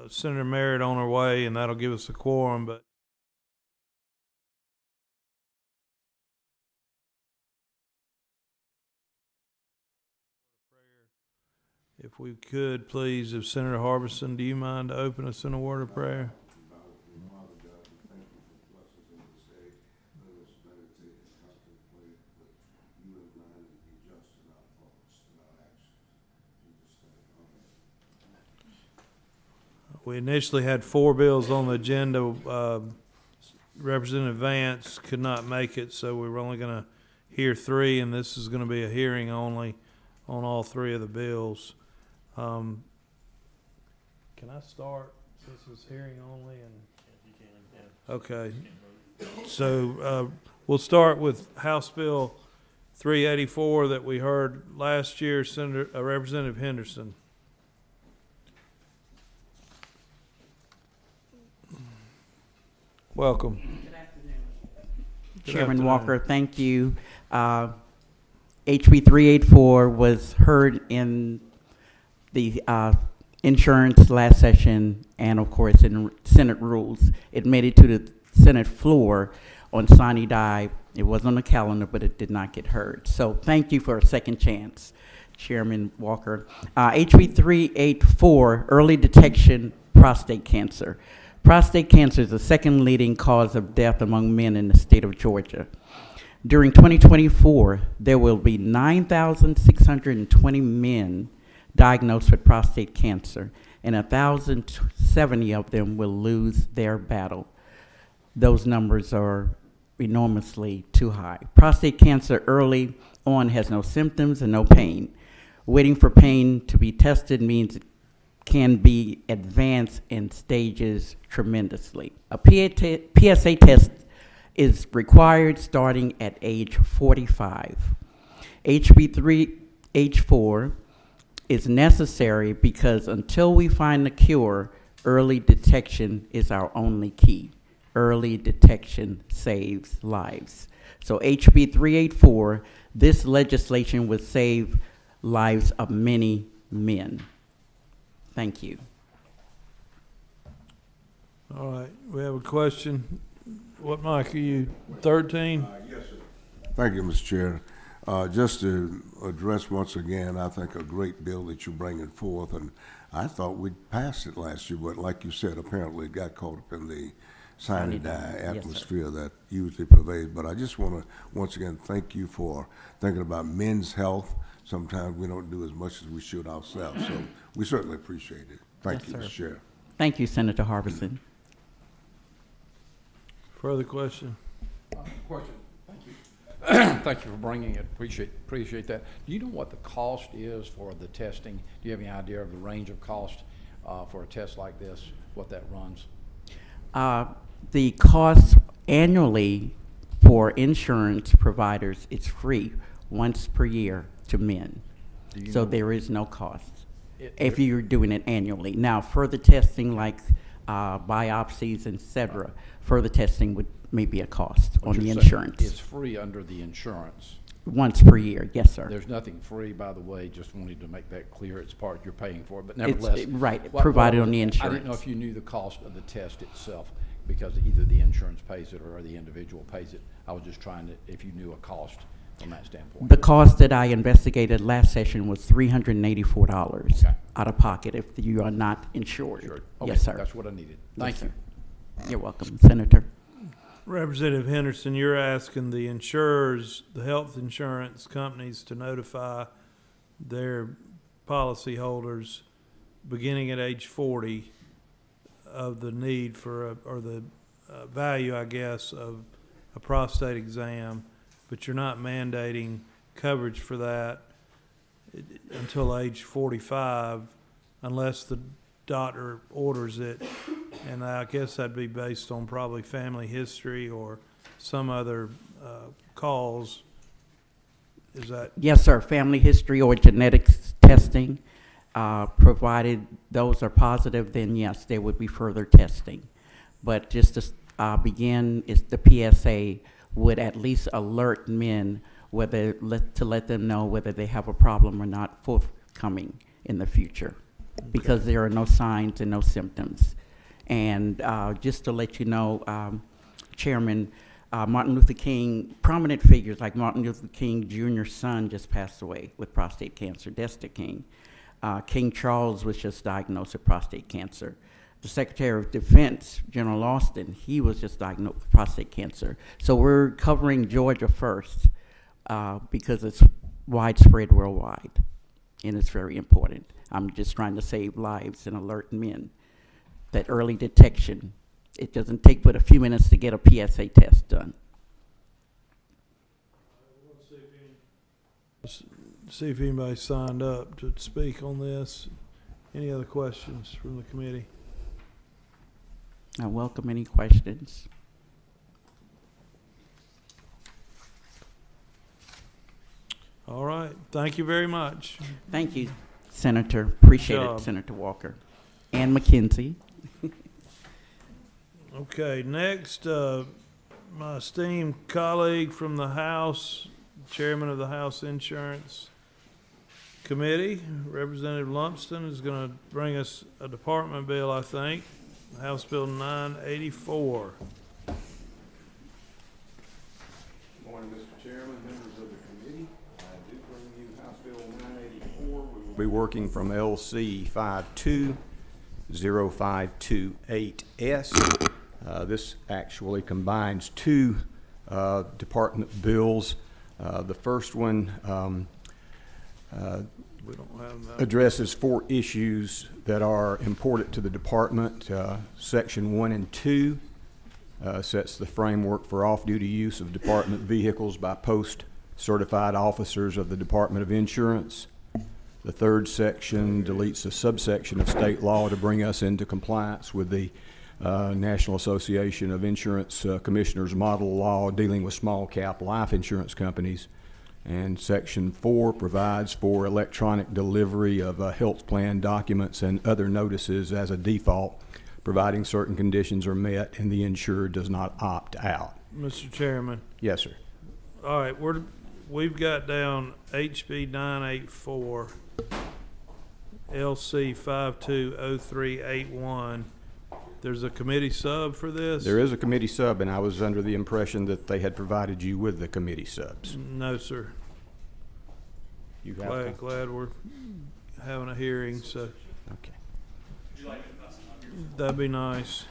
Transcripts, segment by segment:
Senator Merritt on her way, and that'll give us a quorum, but if we could, please, if Senator Harbison, do you mind to open us in a word of prayer? We initially had 4 bills on the agenda. Representative Vance could not make it, so we were only going to hear 3, and this is going to be a hearing only on all 3 of the bills. Can I start since it's hearing only? And you can, yeah. Okay. So we'll start with House Bill 384 that we heard last year. Representative Henderson. Welcome. Good afternoon. Chairman Walker, thank you. HB 384 was heard in the insurance last session and, of course, in Senate rules. It made it to the Senate floor on sine die. It was on the calendar, but it did not get heard. So thank you for a second chance, Chairman Walker. HB 384, early detection prostate cancer. Prostate cancer is the second leading cause of death among men in the state of Georgia. During 2024, there will be 9,620 men diagnosed with prostate cancer, and 1,070 of them will lose their battle. Those numbers are enormously too high. Prostate cancer early on has no symptoms and no pain. Waiting for pain to be tested means it can be advanced in stages tremendously. A PSA test is required starting at age 45. HB 384 is necessary because until we find the cure, early detection is our only key. Early detection saves lives. So HB 384, this legislation would save lives of many men. Thank you. All right, we have a question. What mic are you, 13? Yes, sir. Thank you, Mr. Chair. Just to address once again, I think a great bill that you're bringing forth, and I thought we'd passed it last year, but like you said, apparently it got caught up in the sine die atmosphere that usually prevails. But I just want to once again thank you for thinking about men's health. Sometimes we don't do as much as we should ourselves, so we certainly appreciate it. Thank you, Mr. Chair. Thank you, Senator Harbison. Further question? Question. Thank you. Thank you for bringing it. Appreciate that. Do you know what the cost is for the testing? Do you have any idea of the range of cost for a test like this, what that runs? The cost annually for insurance providers is free once per year to men. So there is no cost if you're doing it annually. Now, further testing like biopsies, etc., further testing would maybe a cost on the insurance. It's free under the insurance. Once per year, yes, sir. There's nothing free, by the way, just wanted to make that clear. It's part you're paying for, but nevertheless. It's, right, provided on the I insurance. didn't know if you knew the cost of the test itself, because either the insurance pays it or the individual pays it. I was just trying to, if you knew a cost from that standpoint. The cost that I investigated last session was $384 out of pocket if you are not insured. Sure. Okay, yes, sir. That's what I needed. Thank you. You're welcome, Senator. Representative Henderson, you're asking the insurers, the health insurance companies, to notify their policyholders beginning at age 40 of the need for or the value, I guess, of a prostate exam, but you're not mandating coverage for that until age 45 unless the doctor orders it, and I guess that'd be based on probably family history or some other cause. Is that? Yes, sir. Family history or genetics testing, provided those are positive, then yes, there would be further testing. But just to begin, is the PSA would at least alert men to let them know whether they have a problem or not forthcoming in the future. because there are no signs and no symptoms. And just to let you know, Chairman, Martin Luther King, prominent figures like Martin Luther King Jr.'s son just passed away with prostate cancer, Desta King. King Charles was just diagnosed with prostate cancer. The Secretary of Defense, General Austin, he was just diagnosed with prostate cancer. So we're covering Georgia first because it's widespread worldwide, and it's very important. I'm just trying to save lives and alert men that early detection, it doesn't take but a few minutes to get a PSA test done. See if anybody signed up to speak on this. Any other questions from the committee? I welcome any questions. All right, thank you very much. Thank you, Senator. Appreciate job. it, Senator Walker. And McKenzie. Okay, next, my esteemed colleague from the House, Chairman of the House Insurance Committee, Representative Lumsden, is going to bring us a department bill, I think, House Bill 984. Morning, Mr. Chairman, members of the committee. I do bring you House Bill 984. We will be working from LC 520528S. This actually combines two department bills. The first one We don't have that. addresses 4 issues that are important to the department. Section 1 and 2 sets the framework for off-duty use of department vehicles by post-certified officers of the Department of Insurance. The third section deletes a subsection of state law to bring us into compliance with the National Association of Insurance Commissioners model law dealing with small cap life insurance companies. And Section 4 provides for electronic delivery of health plan documents and other notices as a default, providing certain conditions are met and the insured does not opt out. Mr. Chairman, Yes, sir. all right, we've got down HB 984, LC 520381. There's a committee sub for this? There is a committee sub, and I was under the impression that they had provided you with the committee subs. No, sir. You have Glad we're having a hearing, so Okay. that'd be nice.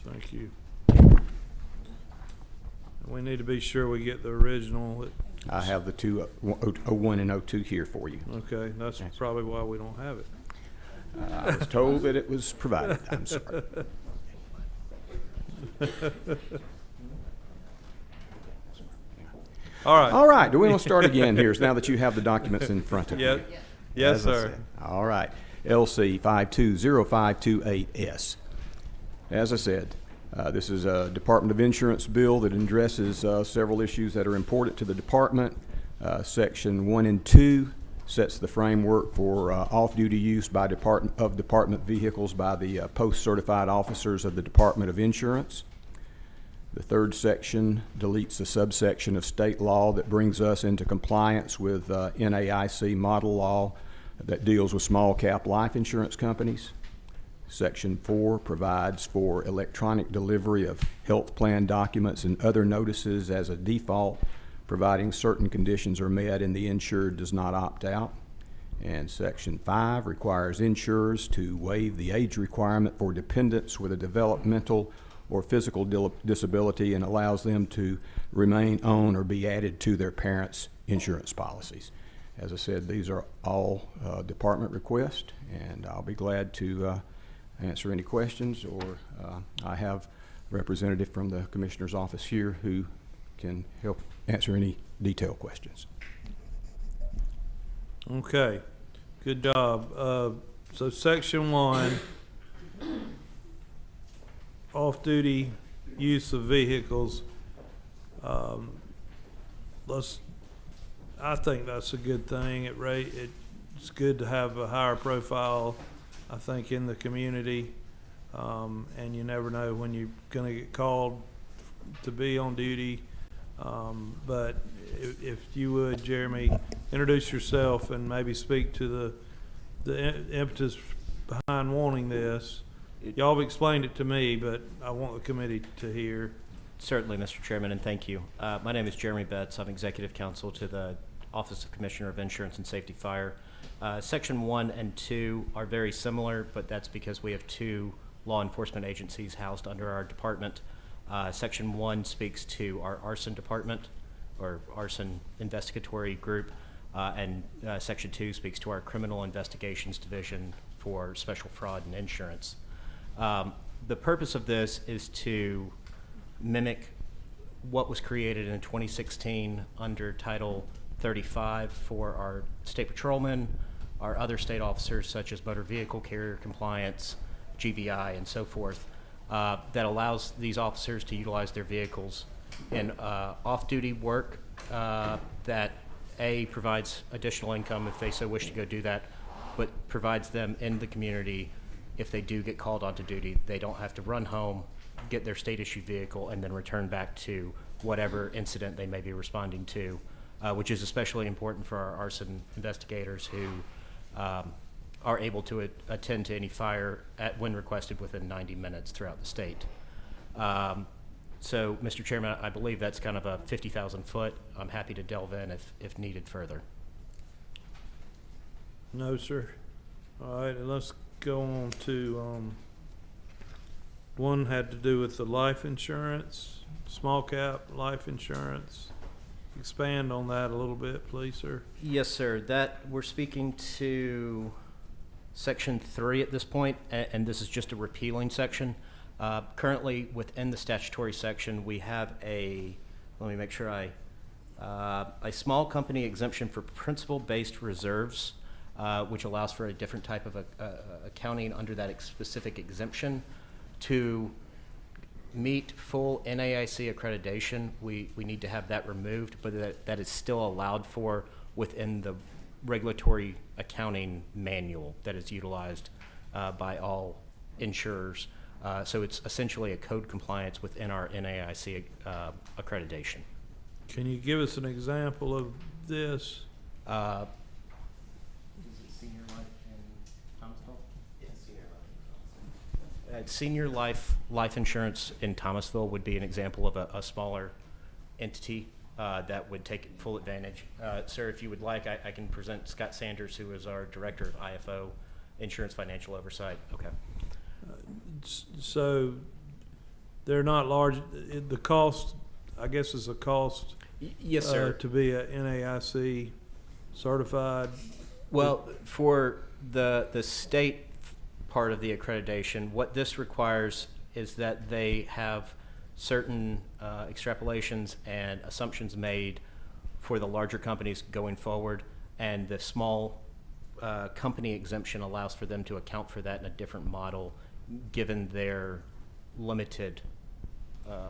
Thank you. We need to be sure we get the original. I have the two, 01 and 02 here for you. Okay, that's Yes. probably why we don't have it. I was told that it was provided. I'm sorry. All right. All right, we'll start again here, now that you have the documents in front of you. Yeah. Yes, As I sir. said. All right, LC 520528S. As I said, this is a Department of Insurance bill that addresses several issues that are important to the department. Section 1 and 2 sets the framework for off-duty use by department vehicles by the post-certified officers of the Department of Insurance. The third section deletes a subsection of state law that brings us into compliance with NAIC model law that deals with small cap life insurance companies. Section 4 provides for electronic delivery of health plan documents and other notices as a default, providing certain conditions are met and the insured does not opt out. And Section 5 requires insurers to waive the age requirement for dependents with a developmental or physical disability and allows them to remain on or be added to their parents' insurance policies. As I said, these are all department requests, and I'll be glad to answer any questions, or I have a representative from the Commissioner's office here who can help answer any detailed questions. Okay, good job. So Section 1, off-duty use of vehicles. I think that's a good thing. It's good to have a higher profile, I think, in the community. and you never know when you're gonna get called to be on duty. But if you would, Jeremy, introduce yourself and maybe speak to the impetus behind wanting this. Y'all have explained it to me, but I want the committee to hear. Certainly, Mr. Chairman, and thank you. My name is Jeremy Betts. I'm Executive Counsel to the Office of Commissioner of Insurance and Safety Fire. Section 1 and 2 are very similar, but that's because we have two law enforcement agencies housed under our department. Section 1 speaks to our arson department, or arson investigatory group, and Section 2 speaks to our criminal investigations division for special fraud and insurance. The purpose of this is to mimic what was created in 2016 under Title 35 for our state patrolmen, our other state officers such as motor vehicle carrier compliance, GVI, and so forth, that allows these officers to utilize their vehicles in off-duty work that provides additional income if they so wish to go do that, but provides them in the community if they do get called onto duty. They don't have to run home, get their state-issued vehicle, and then return back to whatever incident they may be responding to, which is especially important for our arson investigators who are able to attend to any fire when requested within 90 minutes throughout the state. So, Mr. Chairman, I believe that's kind of a 50,000 foot. I'm happy to delve in if needed further. No, sir. All right, and let's go on to, one had to do with the life insurance, small cap life insurance. Expand on that a little bit, please, sir. Yes, sir. That we're speaking to Section 3 at this point, and this is just a repealing section. Currently, within the statutory section, we have a small company exemption for principal-based reserves, which allows for a different type of accounting under that specific exemption. To meet full NAIC accreditation, we need to have that removed, but that is still allowed for within the regulatory accounting manual that is utilized by all insurers. So it's essentially a code compliance within our NAIC accreditation. Can you give us an example of this? Is it Senior Life in Thomasville? Yes, Senior Life insurance in Thomasville would be an example of a smaller entity that would take full advantage. Sir, if you would like, I can present Scott Sanders, who is our Director of IFO, Insurance Financial Oversight. Okay. So they're not large. The cost, I guess, is a cost. Yes, sir. To be a NAIC certified. Well, for the state part of the accreditation, what this requires is that they have certain extrapolations and assumptions made for the larger companies going forward, and the small company exemption allows for them to account for that in a different model given their limited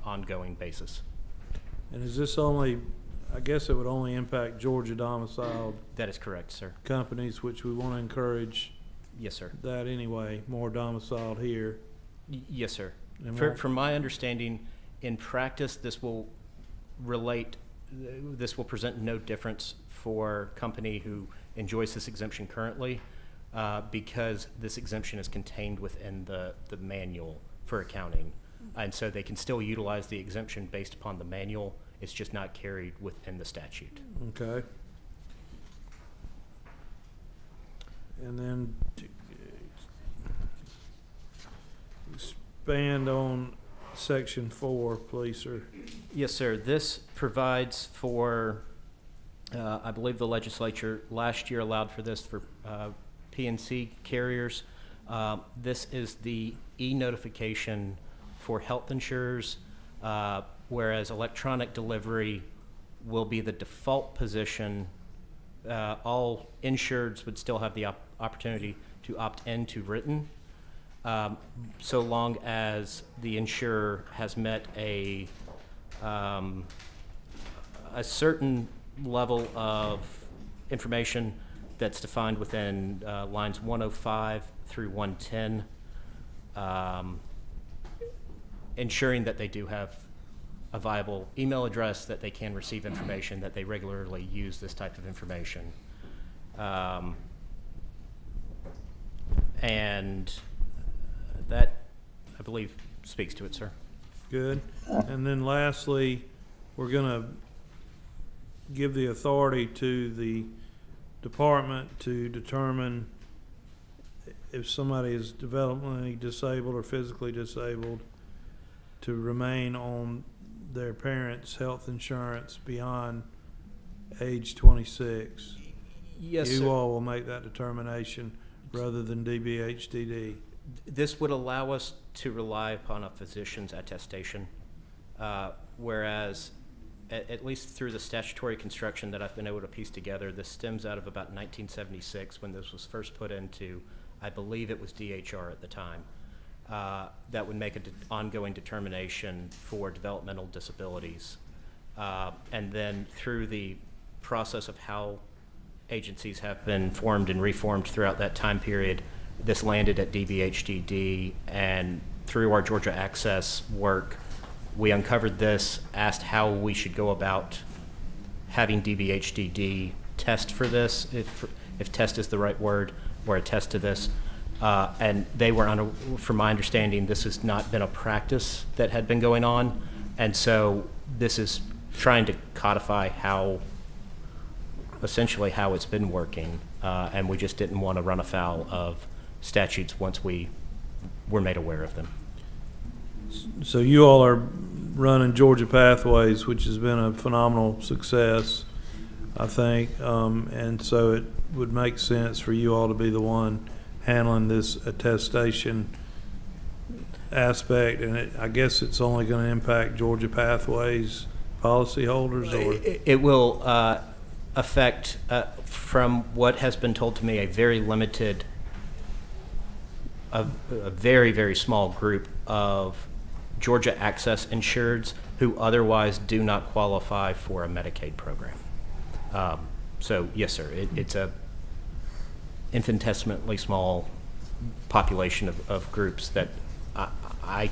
ongoing basis. And is this only, I guess it would only impact Georgia domiciled That is correct, sir. companies, which we want to encourage Yes, sir. that anyway, more domiciled here. Yes, sir. Am I- From my understanding, in practice, this will present no difference for a company who enjoys this exemption currently, because this exemption is contained within the manual for accounting. And so they can still utilize the exemption based upon the manual. It's just not carried within the statute. Okay. And then expand on section 4, please, sir. Yes, sir. This provides for, I believe the legislature last year allowed for this for PNC carriers. This is the e-notification for health insurers, whereas electronic delivery will be the default position. All insureds would still have the opportunity to opt into written, so long as the insurer has met a certain level of information that's defined within lines 105 through 110 ensuring that they do have a viable email address, that they can receive information, that they regularly use this type of information. And that, I believe, speaks to it, sir. Good. And then lastly, we're gonna give the authority to the department to determine if somebody is developmentally disabled or physically disabled to remain on their parents' health insurance beyond age 26. Yes, You sir. all will make that determination rather than DBHDD. This would allow us to rely upon a physician's attestation, whereas, at least through the statutory construction that I've been able to piece together, this stems out of about 1976 when this was first put into, I believe it was DHR at the time, that would make an ongoing determination for developmental disabilities. And then through the process of how agencies have been formed and reformed throughout that time period, this landed at DBHDD, and through our Georgia Access work, we uncovered this, asked how we should go about having DBHDD test for this, if test is the right word, or attest to this. And they were, from my understanding, this has not been a practice that had been going on. And so this is trying to codify essentially how it's been working. And we just didn't want to run afoul of statutes once we were made aware of them. So you all are running Georgia Pathways, which has been a phenomenal success, I think. And so it would make sense for you all to be the one handling this attestation aspect. And I guess it's only going to impact Georgia Pathways policyholders, or? It will affect, from what has been told to me, a very limited, a very, very small group of Georgia Access insureds who otherwise do not qualify for a Medicaid program. So yes, sir, it's a infinitesimally small population of groups that I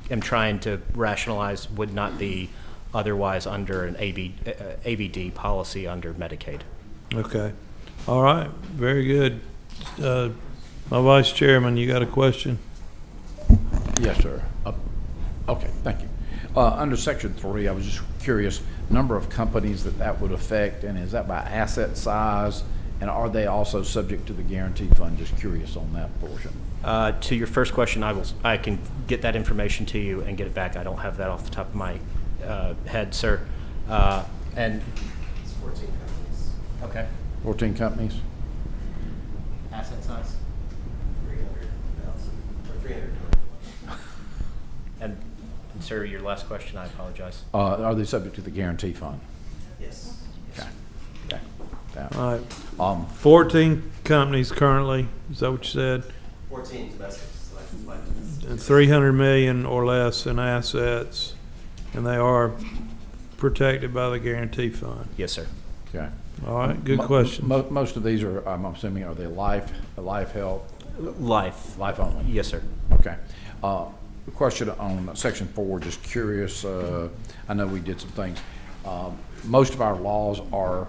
am trying to rationalize would not be otherwise under an ABD policy under Medicaid. Okay. All right. Very good. My Vice Chairman, you got a question? Yes, sir. Okay, thank you. Under Section 3, I was just curious, number of companies that would affect, and is that by asset size? And are they also subject to the guarantee fund? Just curious on that portion. To your first question, I can get that information to you and get it back. I don't have that off the top of my head, sir. And It's 14 companies. okay, 14 companies? asset size 300,000 or 320. and sir, your last question. I apologize. Are they subject to the guarantee fund? Yes. Okay. Okay. Yeah. All right. 14 14 companies currently. Is that what you said? 14 domestic selection plans. And 300 million or less in assets, and they are protected by the guarantee fund. Yes, sir. Okay. All right. Good question. Most of these are, I'm assuming, are they life health, Life. life only? Yes, sir. Okay. Question on Section 4, just curious, I know we did some things. Most of our laws are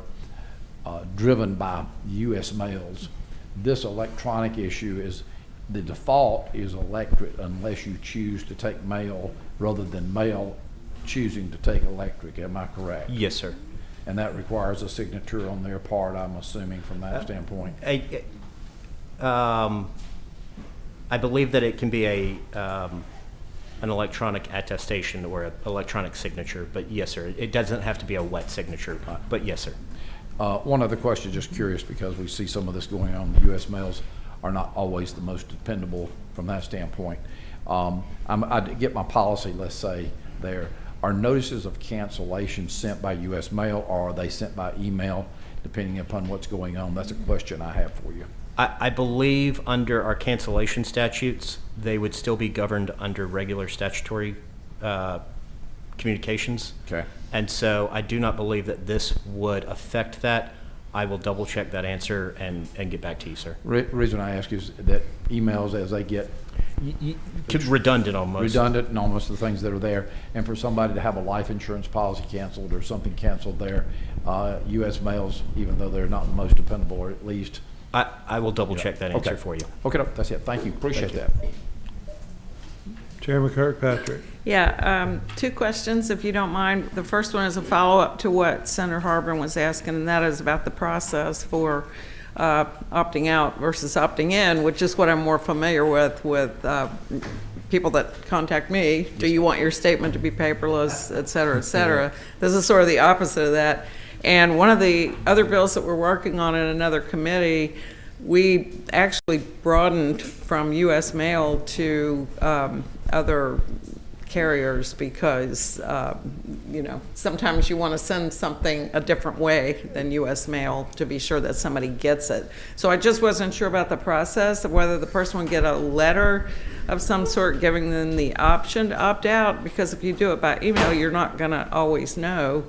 driven by U.S. mails. This electronic issue is, the default is electric unless you choose to take mail rather than mail choosing to take electric. Am I correct? Yes, sir. And that requires a signature on their part, I'm assuming, from that standpoint. I believe that it can be an electronic attestation or an electronic signature, but yes, sir. It doesn't have to be a wet signature, but yes, sir. One other question, just curious, because we see some of this going on. The U.S. mails are not always the most dependable from that standpoint. I get my policy, let's say, there. Are notices of cancellation sent by U.S. mail, or are they sent by email, depending upon what's going on? That's a question I have for you. I believe under our cancellation statutes, they would still be governed under regular statutory communications. Okay. And so I do not believe that this would affect that. I will double check that answer and get back to you, sir. Reason I ask is that emails, as they get Redundant almost. redundant and almost the things that are there. And for somebody to have a life insurance policy canceled or something canceled there, US mails, even though they're not the most dependable, or at least. I will double check that answer Okay. for you. Okay, no, that's it. Thank you. Appreciate that. Chairman Kirkpatrick. Yeah, two questions, if you don't mind. The first one is a follow-up to what Senator Harburn was asking, and that is about the process for opting out versus opting in, which is what I'm more familiar with people that contact me. Do you want your statement to be paperless, et cetera, et cetera? This is sort of the opposite of that. And one of the other bills that we're working on in another committee, we actually broadened from U.S. mail to other carriers because, sometimes you want to send something a different way than U.S. mail to be sure that somebody gets it. So I just wasn't sure about the process of whether the person would get a letter of some sort giving them the option to opt out, because if you do it by email, you're not going to always know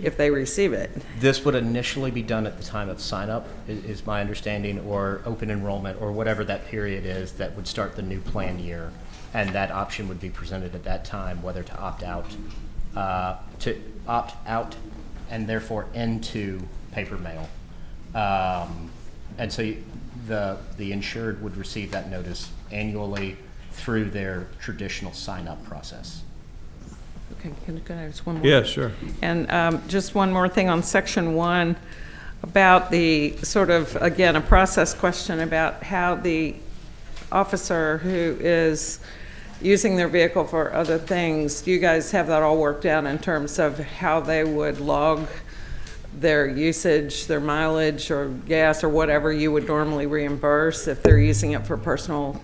if they receive it. This would initially be done at the time of sign-up, is my understanding, or open enrollment, or whatever that period is that would start the new plan year. And that option would be presented at that time, whether to opt out and therefore into paper mail. And so the insured would receive that notice annually through their traditional sign-up process. Okay, can I ask one more? Yeah, sure. And just one more thing on section 1 about the sort of, again, a process question about how the officer who is using their vehicle for other things, do you guys have that all worked out in terms of how they would log their usage, their mileage or gas or whatever you would normally reimburse if they're using it for personal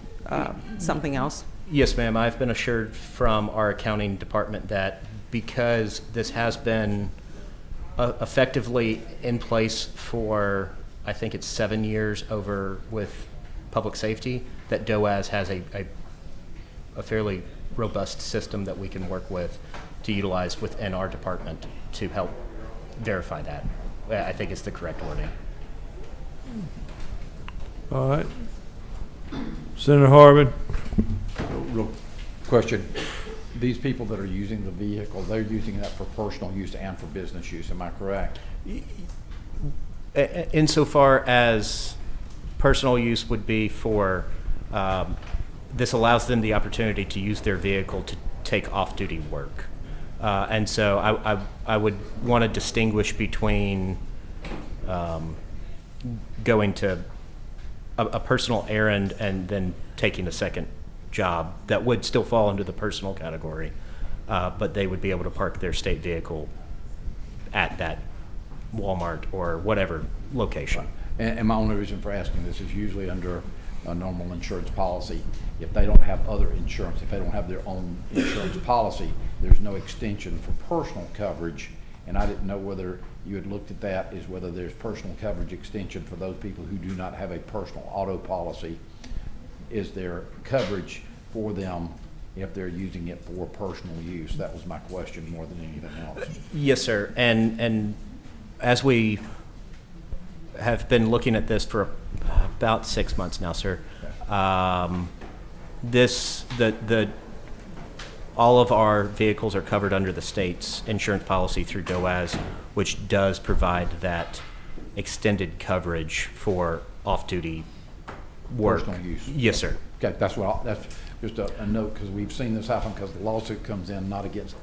something else? Yes, ma'am. I've been assured from our accounting department that because this has been effectively in place for, I think it's 7 years over with public safety, that DOAS has a fairly robust system that we can work with to utilize within our department to help verify that. I think it's the correct wording. All right. Senator Harburn. Real question. These people that are using the vehicle, they're using that for personal use and for business use, am I correct? Insofar as personal use would be for, this allows them the opportunity to use their vehicle to take off-duty work. And so I would want to distinguish between going to a personal errand and then taking a second job that would still fall into the personal category, but they would be able to park their state vehicle at that Walmart or whatever location. And my only reason for asking this is usually under a normal insurance policy, if they don't have other insurance, if they don't have their own insurance policy, there's no extension for personal coverage. And I didn't know whether you had looked at that, is whether there's personal coverage extension for those people who do not have a personal auto policy. Is there coverage for them if they're using it for personal use? That was my question more than anything else. Yes, sir. And as we have been looking at this for about 6 months now, sir, all of our vehicles are covered under the state's insurance policy through DOAS, which does provide that extended coverage for off-duty work. Personal use. Yes, sir. Okay, that's just a note, because we've seen this happen, because the lawsuit comes in not against,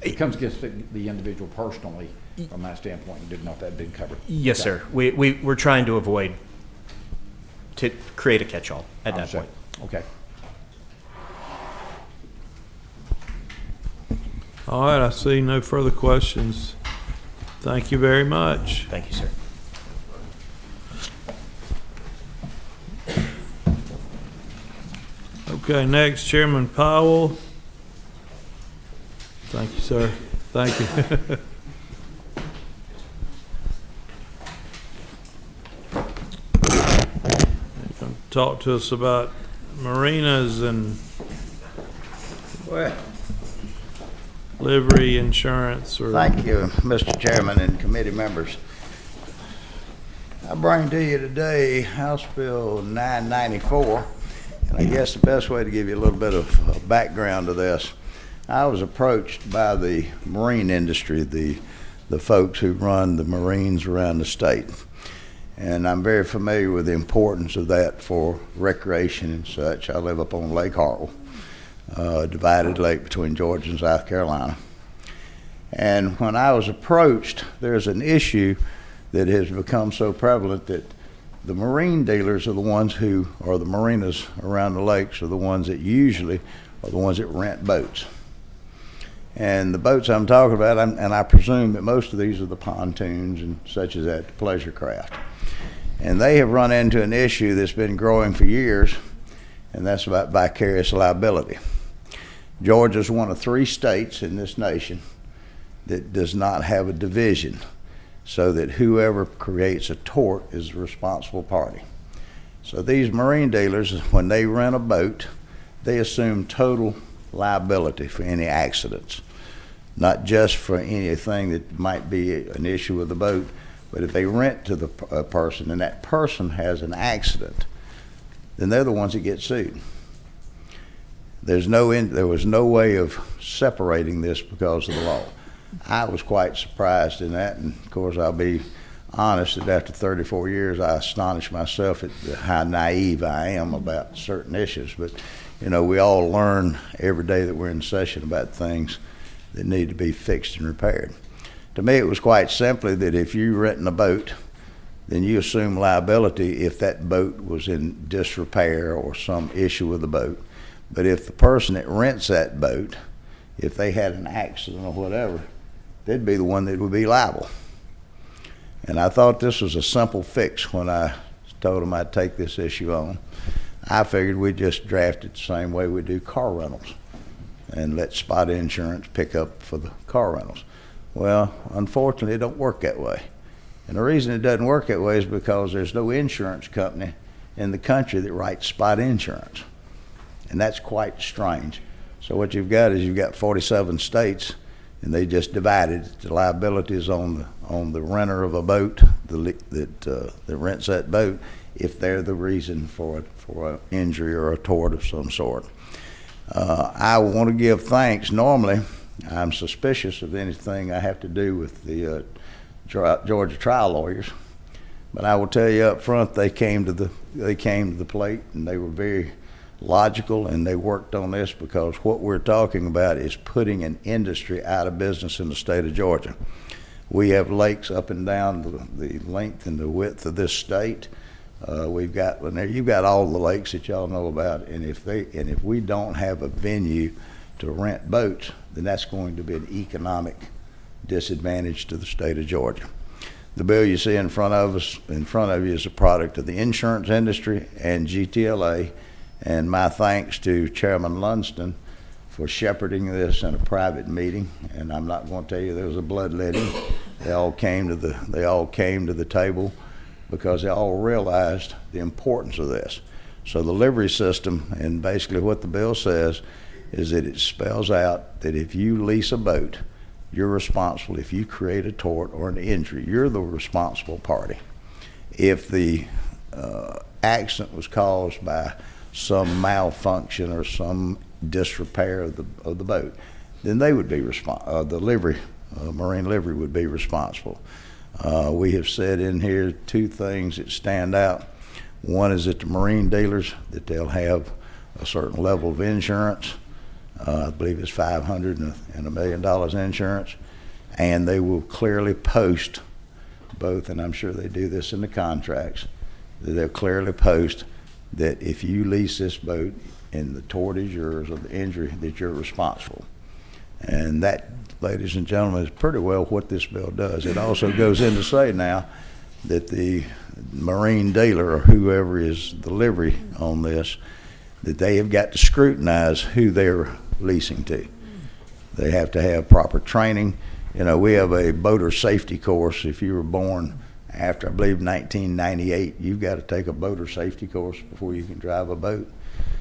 it comes against the individual personally from that standpoint. You didn't know if that had been covered. Yes, Okay. sir. We're trying to avoid, to create a catch-all at that Understand. point. Okay. All right, I see no further questions. Thank you very much. Thank you, sir. Okay, next, Chairman Powell. Thank you, sir. Thank you. You're gonna talk to us about marinas and livery insurance or. Thank you, Mr. Chairman and committee members. I bring to you today House Bill 994, And I guess the best way to give you a little bit of background to this, I was approached by the marine industry, the folks who run the marines around the state. And I'm very familiar with the importance of that for recreation and such. I live up on Lake Hartwell, divided lake between Georgia and South Carolina. And when I was approached, there's an issue that has become so prevalent that the marine dealers are the ones who, or the marinas around the lakes, are the ones that usually are the ones that rent boats. And the boats I'm talking about, and I presume that most of these are the pontoons and such as that, the pleasure craft. And they have run into an issue that's been growing for years, and that's about vicarious liability. Georgia's one of 3 states in this nation that does not have a division, so that whoever creates a tort is the responsible party. So these marine dealers, when they rent a boat, they assume total liability for any accidents, not just for anything that might be an issue with the boat, but if they rent to the person and that person has an accident, then they're the ones that get sued. There was no way of separating this because of the law. I was quite surprised in that, and of course I'll be honest that after 34 years I astonished myself at how naive I am about certain issues. But you know, we all learn every day that we're in session about things that need to be fixed and repaired. To me, it was quite simply that if you're renting a boat, then you assume liability if that boat was in disrepair or some issue with the boat. But if the person that rents that boat, if they had an accident or whatever, they'd be the one that would be liable. And I thought this was a simple fix when I told them I'd take this issue on. I figured we'd just draft it the same way we do car rentals and let spot insurance pick up for the car rentals. Well, unfortunately, it don't work that way. And the reason it doesn't work that way is because there's no insurance company in the country that writes spot insurance. And that's quite strange. So what you've got is you've got 47 states, and they just divided the liabilities on the renter of a boat that rents that boat if they're the reason for an injury or a tort of some sort. I want to give thanks. Normally, I'm suspicious of anything I have to do with the Georgia trial lawyers, but I will tell you up front, they came to the plate, and they were very logical, and they worked on this because what we're talking about is putting an industry out of business in the state of Georgia. We have lakes up and down the length and the width of this state. You've got all the lakes that y'all know about, and if we don't have a venue to rent boats, then that's going to be an economic disadvantage to the state of Georgia. The bill you see in front of you is a product of the insurance industry and GTLA, and my thanks to Chairman Lunston for shepherding this in a private meeting. And I'm not going to tell you there was a bloodletting. They all came to the table because they all realized the importance of this. So the livery system, and basically what the bill says is that it spells out that if you lease a boat, you're responsible. If you create a tort or an injury, you're the responsible party. If the accident was caused by some malfunction or some disrepair of the boat, then they would be marine livery would be responsible. We have said in here 2 things that stand out. One is that the marine dealers, that they'll have a certain level of insurance. I believe it's $500 and $1 million insurance, and they will clearly post both, and I'm sure they do this in the contracts, that they'll clearly post that if you lease this boat and the tort is yours or the injury, that you're responsible. And that, ladies and gentlemen, is pretty well what this bill does. It also goes in to say now that the marine dealer or whoever is the livery on this, that they have got to scrutinize who they're leasing to. They have to have proper training. You know, we have a boater safety course. If you were born after, I believe, 1998, you've got to take a boater safety course before you can drive a boat.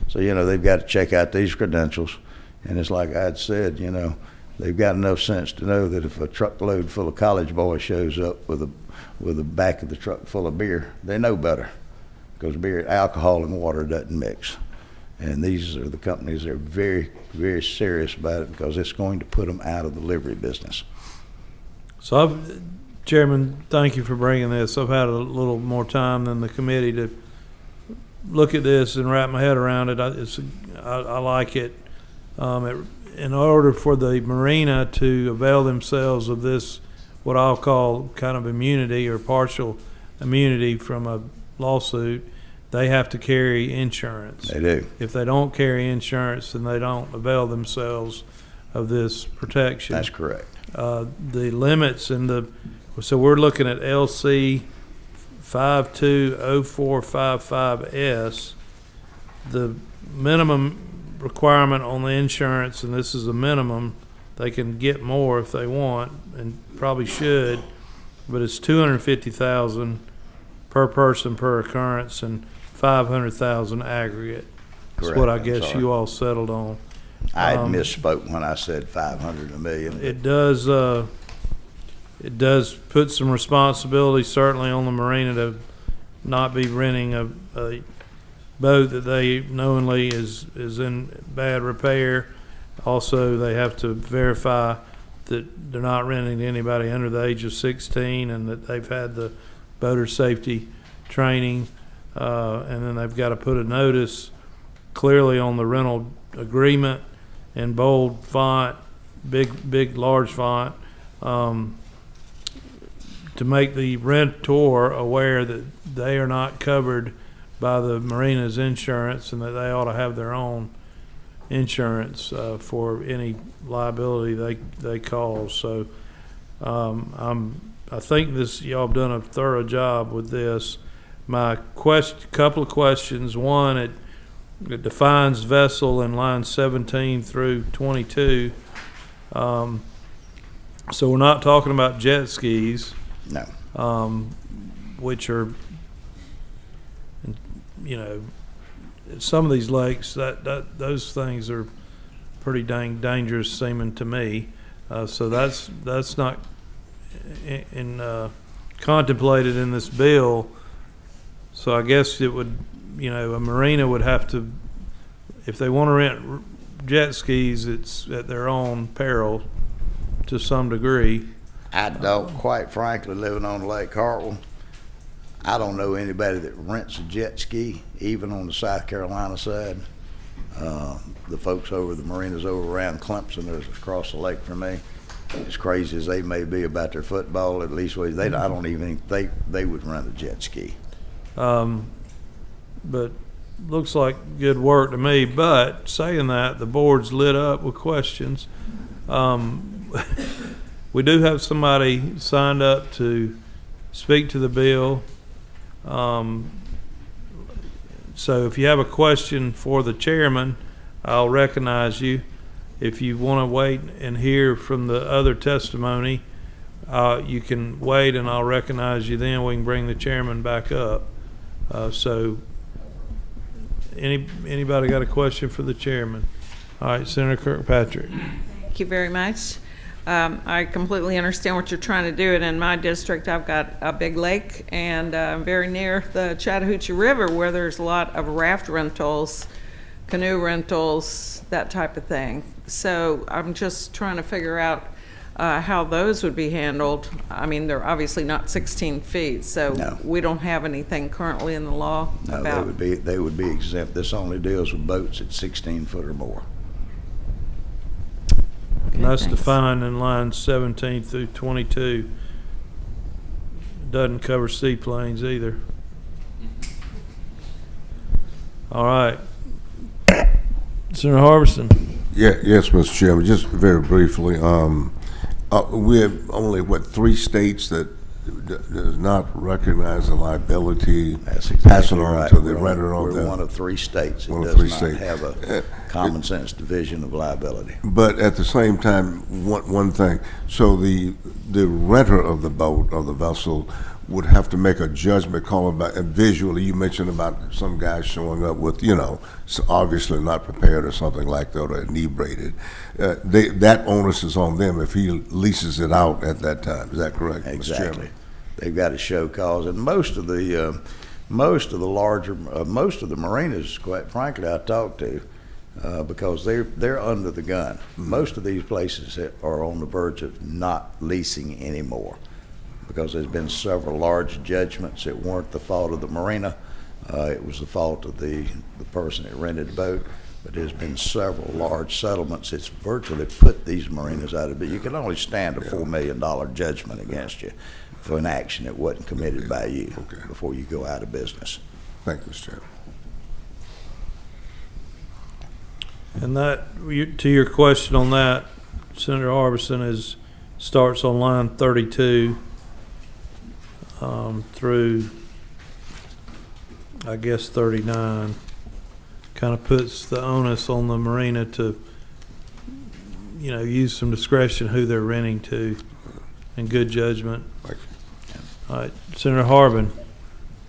So, you know, they've got to check out these credentials. And it's like I'd said, you know, they've got enough sense to know that if a truckload full of college boys shows up with the back of the truck full of beer, they know better, because beer, alcohol and water doesn't mix. And these are the companies that are very, very serious about it because it's going to put them out of the livery business. So Chairman, thank you for bringing this. I've had a little more time than the committee to look at this and wrap my head around it. I like it. In order for the marina to avail themselves of this, what I'll call kind of immunity or partial immunity from a lawsuit, they have to carry insurance. They do. If they don't carry insurance, then they don't avail themselves of this protection. That's correct. The limits so we're looking at LC 520455S. The minimum requirement on the insurance, and this is a minimum, they can get more if they want and probably should, but it's $250,000 per person per occurrence and $500,000 aggregate. That's Correct. what I I'm guess sorry. you all settled on. I had misspoke when I said 500 a million. It does put some responsibility certainly on the marina to not be renting a boat that they knowingly is in bad repair. Also, they have to verify that they're not renting to anybody under the age of 16 and that they've had the boater safety training. And then they've got to put a notice clearly on the rental agreement in bold font, big, large font, to make the rentor aware that they are not covered by the marina's insurance and that they ought to have their own insurance for any liability they cause. So I think y'all have done a thorough job with this. My couple of questions. One, it defines vessel in lines 17 through 22. So we're not talking about jet skis. No. Which are, some of these lakes, those things are pretty dang dangerous seeming to me. So that's not contemplated in this bill. So I guess it would, a marina would have to, if they want to rent jet skis, it's at their own peril to some degree. I don't, quite frankly, living on Lake Hartwell, I don't know anybody that rents a jet ski, even on the South Carolina side. The folks over the marinas over around Clemson, there's across the lake from me, as crazy as they may be about their football, at least I don't even think they would rent a jet ski. But looks like good work to me. But saying that, the board's lit up with questions. We do have somebody signed up to speak to the bill. So if you have a question for the chairman, I'll recognize you. If you want to wait and hear from the other testimony, you can wait and I'll recognize you then. We can bring the chairman back up. So anybody got a question for the chairman? All right, Senator Kirkpatrick. Thank you very much. I completely understand what you're trying to do. And in my district, I've got a big lake and very near the Chattahoochee River where there's a lot of raft rentals, canoe rentals, that type of thing. So I'm just trying to figure out how those would be handled. I mean, they're obviously not 16 feet, so No. we don't have anything currently in the law No, about. they would be exempt. This only deals with boats at 16 foot or more. And that's thanks. defined in lines 17 through 22. Doesn't cover seaplanes either. All right. Senator Harbison. Yes, Mr. Chairman, just very briefly, we have only, 3 states that does not recognize the liability That's passing exactly on right. to the We're renter on We're one that. of 3 states that One of does 3 not states. have a common sense division of liability. But at the same time, one thing, so the renter of the boat or the vessel would have to make a judgment call about, and visually, you mentioned about some guy showing up with, so obviously not prepared or something like that, or inebriated. That onus is on them if he leases it out at that time. Is that correct, Mr. Exactly. Chairman? They've got to show cause, and most of the most of the marinas, quite frankly, I talked to, because they're under the gun. Most of these places are on the verge of not leasing anymore, because there's been several large judgments that weren't the fault of the marina. It was the fault of the person that rented the boat. But there's been several large settlements that's virtually put these marinas out of it. You can only stand a $4 million judgment against you for an action that wasn't committed by you before you go out of business. Thank you, Mr. Chairman. And that, to your question on that, Senator Harbison, starts on line 32 through, I guess, 39. Kind of puts the onus on the marina to, use some discretion who they're renting to and good judgment. Thank All right, Senator Harbin.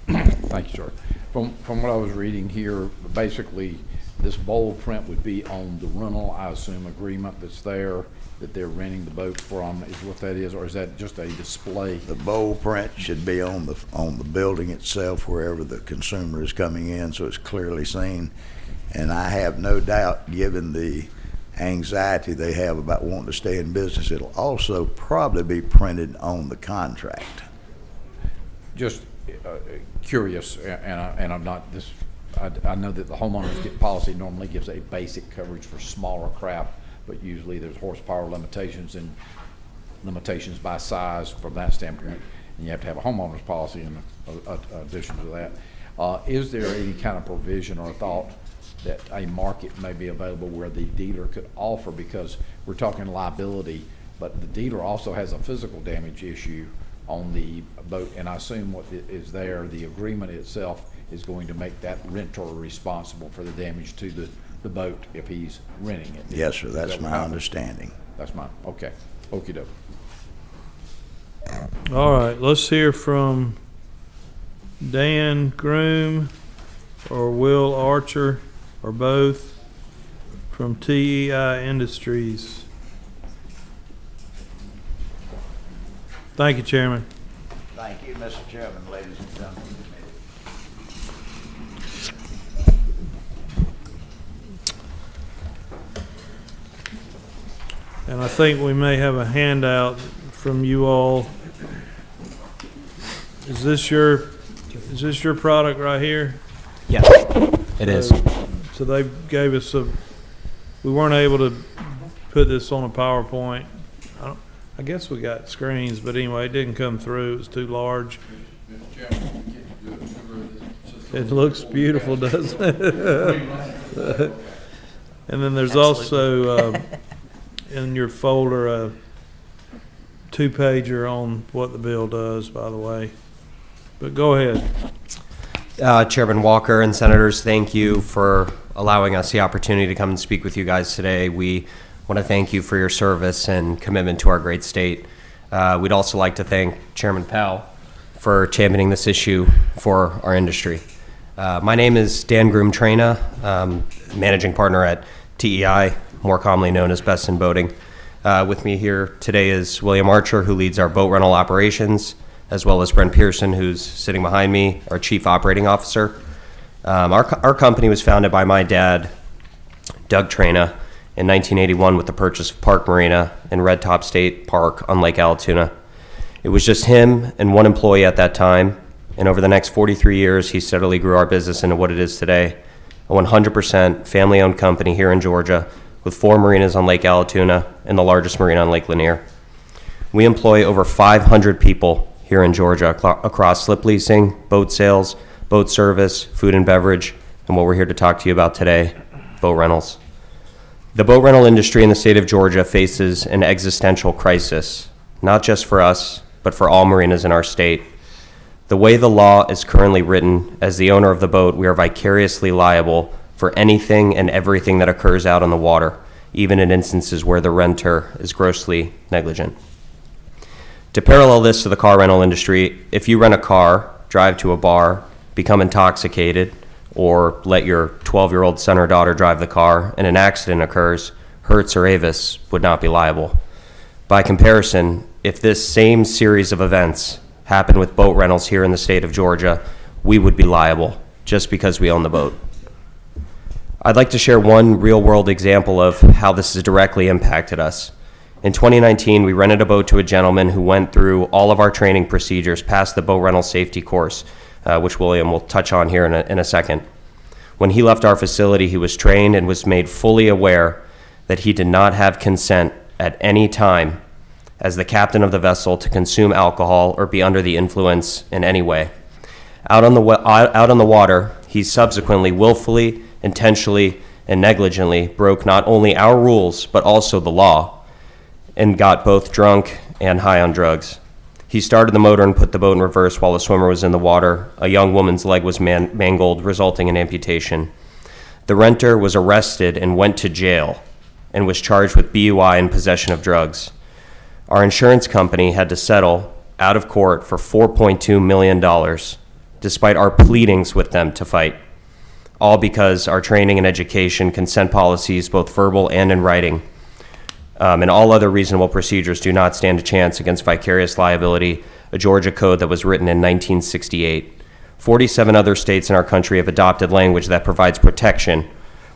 Thank you, sir. From what I was reading here, basically, this bold print would be on the rental, I assume, agreement that's there, that they're renting the boat from, is what that is, or is that just a display? The bold print should be on the building itself, wherever the consumer is coming in, so it's clearly seen. And I have no doubt, given the anxiety they have about wanting to stay in business, it'll also probably be printed on the contract. Just curious, and I'm not this. I know that the homeowners policy normally gives a basic coverage for smaller craft, but usually there's horsepower limitations and limitations by size from that standpoint, and you have to have a homeowners policy in addition to that. Is there any kind of provision or thought that a market may be available where the dealer could offer, because we're talking liability, but the dealer also has a physical damage issue on the boat, and I assume what is there, the agreement itself is going to make that renter responsible for the damage to the boat if he's renting it. Yes, sir, that's Is that my what happens? understanding. That's mine. Okay. Okie doke. All right, let's hear from Dan Groom or Will Archer or both from TEI Industries. Thank you, Chairman. Thank you, Mr. Chairman, ladies and gentlemen. And I think we may have a handout from you all. Is this your product right here? Yes, it is. So they gave us we weren't able to put this on a PowerPoint. I guess we got screens, but anyway, it didn't come through. It was too large. It looks beautiful, doesn't it? And then there's also in your folder a 2-pager on what the bill does, by the way. But go ahead. Chairman Walker and Senators, thank you for allowing us the opportunity to come and speak with you guys today. We want to thank you for your service and commitment to our great state. We'd also like to thank Chairman Powell for championing this issue for our industry. My name is Dan Groom-Traina, managing partner at TEI, more commonly known as Best in Boating. With me here today is William Archer, who leads our boat rental operations, as well as Brent Pearson, who's sitting behind me, our Chief Operating Officer. Our company was founded by my dad, Doug Traina, in 1981 with the purchase of Park Marina in Red Top State Park on Lake Allatoona. It was just him and one employee at that time, and over the next 43 years, he steadily grew our business into what it is today, a 100% family-owned company here in Georgia with 4 marinas on Lake Allatoona and the largest marina on Lake Lanier. We employ over 500 people here in Georgia across slip leasing, boat sales, boat service, food and beverage, and what we're here to talk to you about today, boat rentals. The boat rental industry in the state of Georgia faces an existential crisis, not just for us, but for all marinas in our state. The way the law is currently written, as the owner of the boat, we are vicariously liable for anything and everything that occurs out on the water, even in instances where the renter is grossly negligent. To parallel this to the car rental industry, if you rent a car, drive to a bar, become intoxicated, or let your 12-year-old son or daughter drive the car and an accident occurs, Hertz or Avis would not be liable. By comparison, if this same series of events happened with boat rentals here in the state of Georgia, we would be liable just because we own the boat. I'd like to share one real-world example of how this has directly impacted us. In 2019, we rented a boat to a gentleman who went through all of our training procedures, passed the boat rental safety course, which William will touch on here in a second. When he left our facility, he was trained and was made fully aware that he did not have consent at any time as the captain of the vessel to consume alcohol or be under the influence in any way. Out on the water, he subsequently willfully, intentionally, and negligently broke not only our rules, but also the law, and got both drunk and high on drugs. He started the motor and put the boat in reverse while the swimmer was in the water. A young woman's leg was mangled, resulting in amputation. The renter was arrested and went to jail and was charged with BUI and possession of drugs. Our insurance company had to settle out of court for $4.2 million, despite our pleadings with them to fight, all because our training and education, consent policies, both verbal and in writing, and all other reasonable procedures do not stand a chance against vicarious liability, a Georgia code that was written in 1968. 47 other states in our country have adopted language that provides protection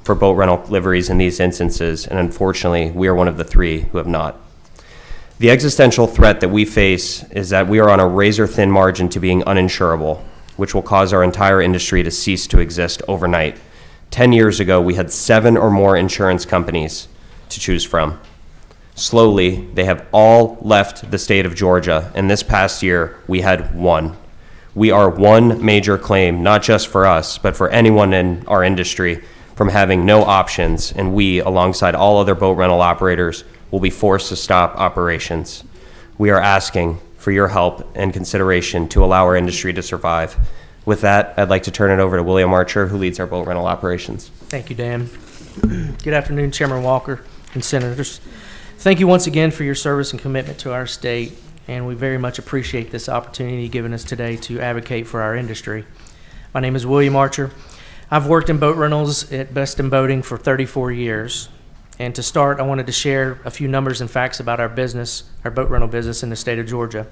for boat rental liveries in these instances, and unfortunately, we are one of the 3 who have not. The existential threat that we face is that we are on a razor-thin margin to being uninsurable, which will cause our entire industry to cease to exist overnight. 10 years ago, we had 7 or more insurance companies to choose from. Slowly, they have all left the state of Georgia, and this past year, we had 1. We are one major claim, not just for us, but for anyone in our industry, from having no options, and we, alongside all other boat rental operators, will be forced to stop operations. We are asking for your help and consideration to allow our industry to survive. With that, I'd like to turn it over to William Archer, who leads our boat rental operations. Thank you, Dan. Good afternoon, Chairman Walker and Senators. Thank you once again for your service and commitment to our state, and we very much appreciate this opportunity given us today to advocate for our industry. My name is William Archer. I've worked in boat rentals at Best in Boating for 34 years. And to start, I wanted to share a few numbers and facts about our business, our boat rental business in the state of Georgia.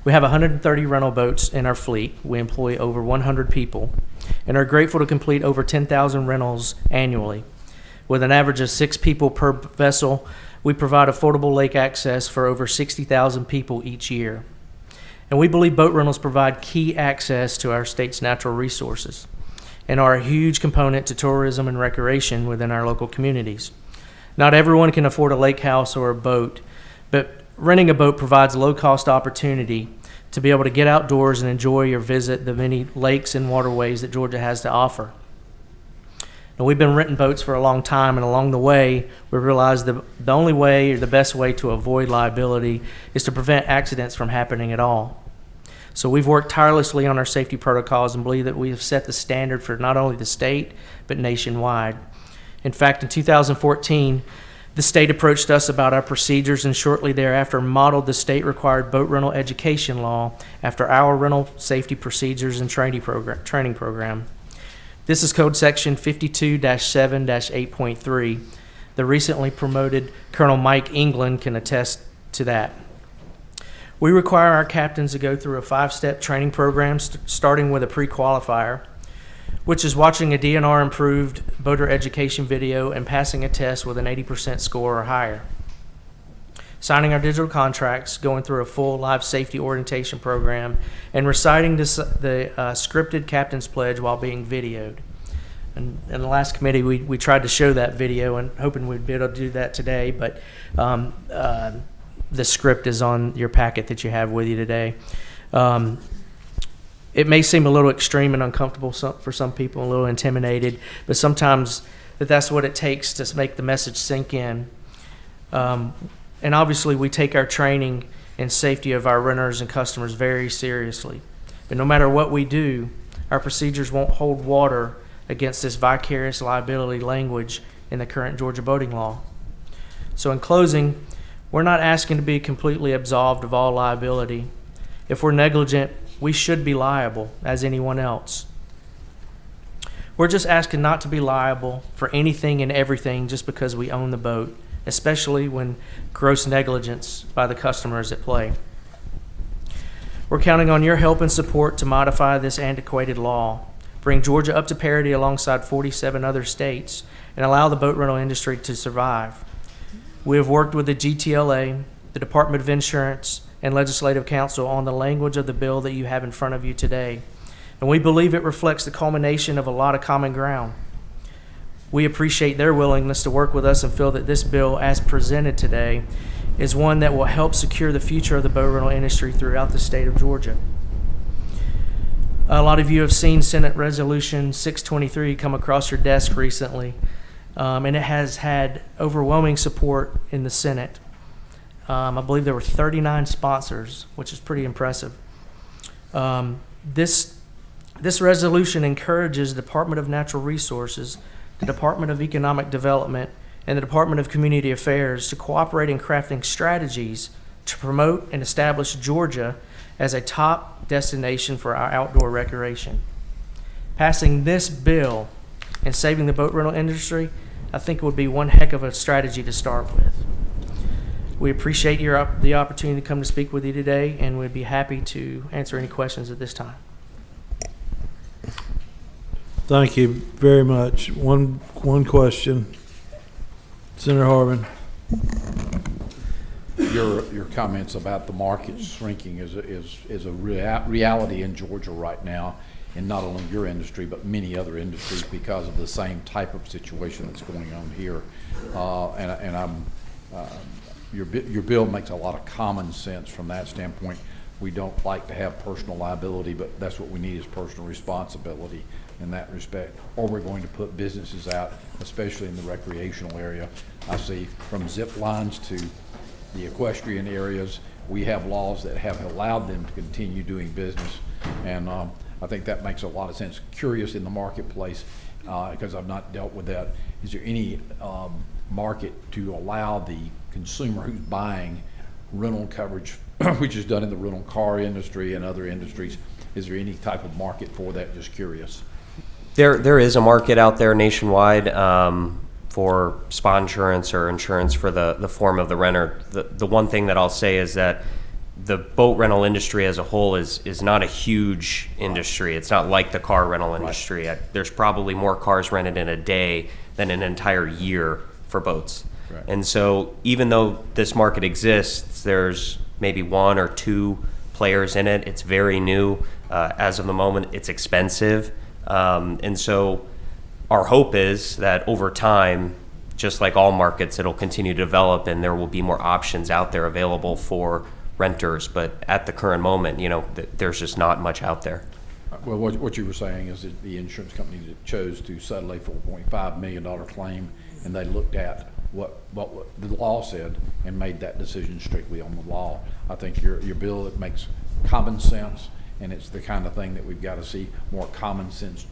We have 130 rental boats in our fleet. We employ over 100 people and are grateful to complete over 10,000 rentals annually. With an average of 6 people per vessel, we provide affordable lake access for over 60,000 people each year. And we believe boat rentals provide key access to our state's natural resources and are a huge component to tourism and recreation within our local communities. Not everyone can afford a lake house or a boat, but renting a boat provides a low-cost opportunity to be able to get outdoors and enjoy or visit the many lakes and waterways that Georgia has to offer. Now, we've been renting boats for a long time, and along the way, we realized the only way or the best way to avoid liability is to prevent accidents from happening at all. So we've worked tirelessly on our safety protocols and believe that we have set the standard for not only the state, but nationwide. In fact, in 2014, the state approached us about our procedures and shortly thereafter modeled the state-required boat rental education law after our rental safety procedures and training program. This is Code Section 52-7-8.3. The recently promoted Colonel Mike England can attest to that. We require our captains to go through a 5-step training program starting with a pre-qualifier, which is watching a DNR improved boater education video and passing a test with an 80% score or higher. Signing our digital contracts, going through a full life safety orientation program, and reciting the scripted captain's pledge while being videoed. And in the last committee, we tried to show that video and hoping we'd be able to do that today, but the script is on your packet that you have with you today. It may seem a little extreme and uncomfortable for some people, a little intimidated, but sometimes that's what it takes to make the message sink in. And obviously, we take our training and safety of our renters and customers very seriously. But no matter what we do, our procedures won't hold water against this vicarious liability language in the current Georgia boating law. So in closing, we're not asking to be completely absolved of all liability. If we're negligent, we should be liable as anyone else. We're just asking not to be liable for anything and everything just because we own the boat, especially when gross negligence by the customer is at play. We're counting on your help and support to modify this antiquated law, bring Georgia up to parity alongside 47 other states, and allow the boat rental industry to survive. We have worked with the GTLA, the Department of Insurance, and Legislative Council on the language of the bill that you have in front of you today, and we believe it reflects the culmination of a lot of common ground. We appreciate their willingness to work with us and feel that this bill, as presented today, is one that will help secure the future of the boat rental industry throughout the state of Georgia. A lot of you have seen Senate Resolution 623 come across your desk recently, and it has had overwhelming support in the Senate. I believe there were 39 sponsors, which is pretty impressive. This resolution encourages the Department of Natural Resources, the Department of Economic Development, and the Department of Community Affairs to cooperate in crafting strategies to promote and establish Georgia as a top destination for our outdoor recreation. Passing this bill and saving the boat rental industry, I think would be one heck of a strategy to start with. We appreciate the opportunity to come to speak with you today, and we'd be happy to answer any questions at this time. Thank you very much. One question. Senator Harbin. Your comments about the market shrinking is a reality in Georgia right now, in not only your industry but many other industries, because of the same type of situation that's going on here. Your bill makes a lot of common sense from that standpoint. We don't like to have personal liability, but that's what we need, is personal responsibility in that respect. Or we're going to put businesses out, especially in the recreational area. I see from zip lines to the equestrian areas, we have laws that have allowed them to continue doing business. And I think that makes a lot of sense. Curious in the marketplace, because I've not dealt with that. Is there any market to allow the consumer who's buying rental coverage, which is done in the rental car industry and other industries? Is there any type of market for that? Just curious. There is a market out there nationwide for spa insurance or insurance for the form of the renter. The one thing that I'll say is that the boat rental industry as a whole is not a huge industry. It's not like the car rental industry. There's probably more cars rented in a day than an entire year for boats. Right. And so even though this market exists, there's maybe one or two players in it. It's very new. As of the moment, it's expensive. And so our hope is that over time, just like all markets, it'll continue to develop and there will be more options out there available for renters. But at the current moment, there's just not much out there. Well, what you were saying is that the insurance company that chose to settle a $4.5 million claim, and they looked at what the law said and made that decision strictly on the law. I think your bill, it makes common sense, and it's the kind of thing that we've got to see more common sense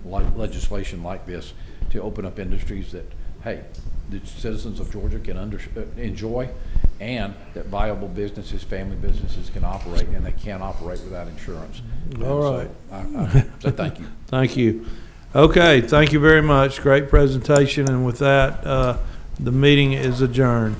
legislation like this to open up industries that, hey, the citizens of Georgia can enjoy, and that viable businesses, family businesses can operate, and they can't operate without insurance. All right. So thank you. Thank you. Okay, thank you very much. Great presentation. And with that, the meeting is adjourned.